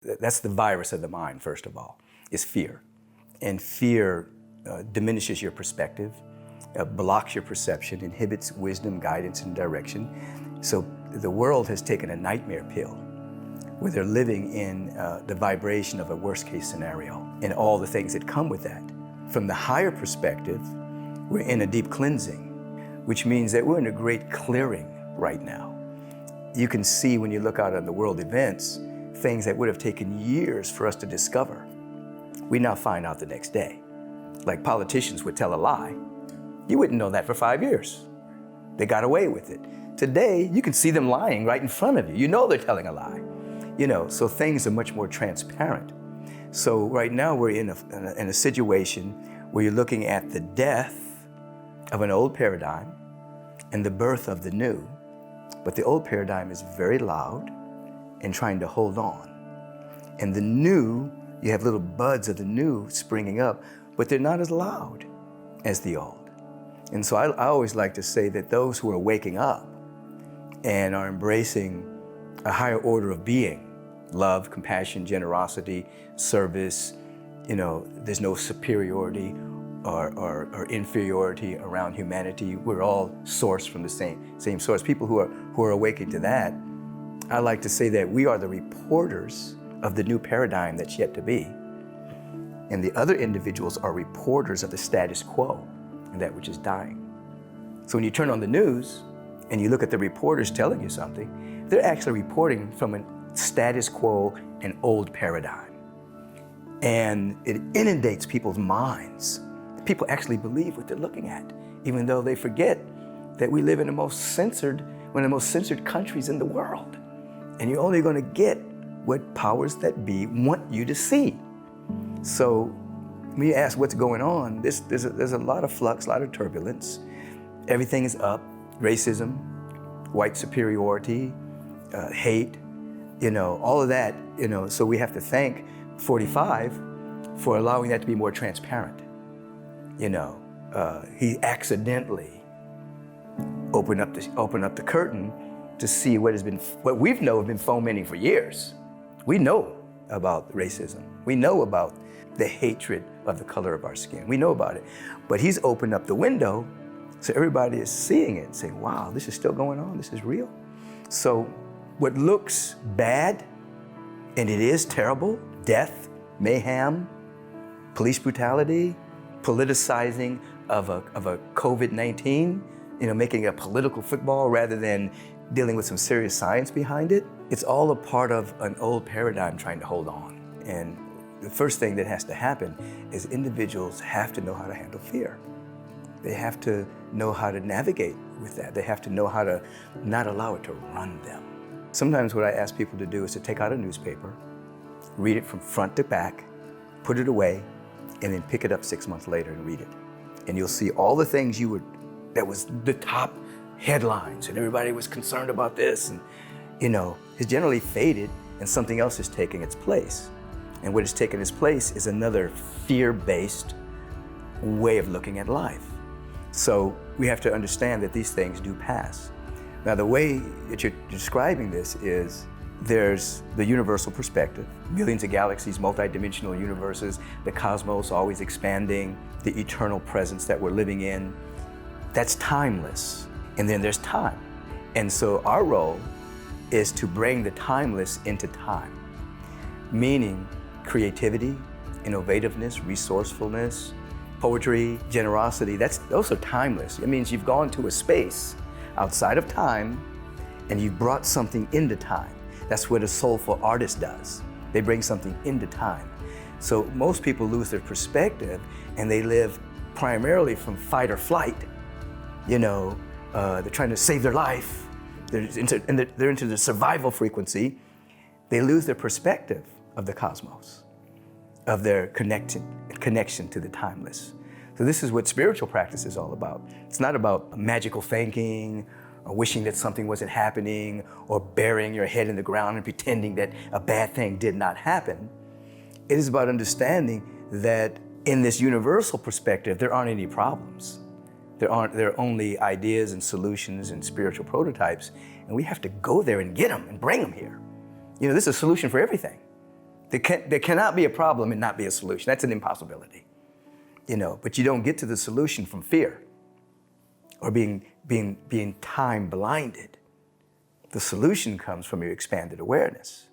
That's the virus of the mind, first of all, is fear. And fear diminishes your perspective, blocks your perception, inhibits wisdom, guidance, and direction. So the world has taken a nightmare pill where they're living in the vibration of a worst case scenario and all the things that come with that. From the higher perspective, we're in a deep cleansing, which means that we're in a great clearing right now. You can see when you look out on the world events, things that would have taken years for us to discover, we now find out the next day. Like politicians would tell a lie. You wouldn't know that for 5 years. They got away with it. Today, you can see them lying right in front of you. You know they're telling a lie. So things are much more transparent. So right now we're in a situation where you're looking at the death of an old paradigm and the birth of the new. But the old paradigm is very loud and trying to hold on. And the new, you have little buds of the new springing up, but they're not as loud as the old. And so I always like to say that those who are waking up and are embracing a higher order of being, love, compassion, generosity, service, there's no superiority or inferiority around humanity. We're all sourced from the same source. People who are awakening to that, I like to say that we are the reporters of the new paradigm that's yet to be. And the other individuals are reporters of the status quo and that which is dying. So when you turn on the news and you look at the reporters telling you something, they're actually reporting from a status quo and old paradigm. And it inundates people's minds. People actually believe what they're looking at, even though they forget that we live in one of the most censored countries in the world. And you're only going to get what powers that be want you to see. So when you ask what's going on, there's a lot of flux, a lot of turbulence. Everything is up, racism, white superiority, hate, all of that, so we have to thank 45 for allowing that to be more transparent. He accidentally opened up the curtain to see what we've been fomenting for years. We know about racism. We know about the hatred of the color of our skin. We know about it. But he's opened up the window so everybody is seeing it and saying, wow, this is still going on. This is real. So what looks bad, and it is terrible, death, mayhem, police brutality, politicizing of a COVID-19, making a political football rather than dealing with some serious science behind it. It's all a part of an old paradigm trying to hold on. And the first thing that has to happen is individuals have to know how to handle fear. They have to know how to navigate with that. They have to know how to not allow it to run them. Sometimes what I ask people to do is to take out a newspaper, read it from front to back, put it away, and then pick it up 6 months later and read it. And you'll see all the things that was the top headlines, and everybody was concerned about this, and it's generally faded and something else is taking its place. And what is taking its place is another fear-based way of looking at life. So we have to understand that these things do pass. Now, the way that you're describing this is there's the universal perspective, millions of galaxies, multidimensional universes, the cosmos always expanding, the eternal presence that we're living in. That's timeless. And then there's time. And so our role is to bring the timeless into time, meaning creativity, innovativeness, resourcefulness, poetry, generosity. Those are timeless. It means you've gone to a space outside of time and you've brought something into time. That's what a soulful artist does. They bring something into time. So most people lose their perspective and they live primarily from fight or flight. They're trying to save their life. They're into the survival frequency. They lose their perspective of the cosmos, of their connection to the timeless. So this is what spiritual practice is all about. It's not about magical thinking or wishing that something wasn't happening or burying your head in the ground and pretending that a bad thing did not happen. It is about understanding that in this universal perspective, there aren't any problems. There are only ideas and solutions and spiritual prototypes, and we have to go there and get them and bring them here. This is a solution for everything. There cannot be a problem and not be a solution. That's an impossibility. But you don't get to the solution from fear or being time blinded. The solution comes from your expanded awareness.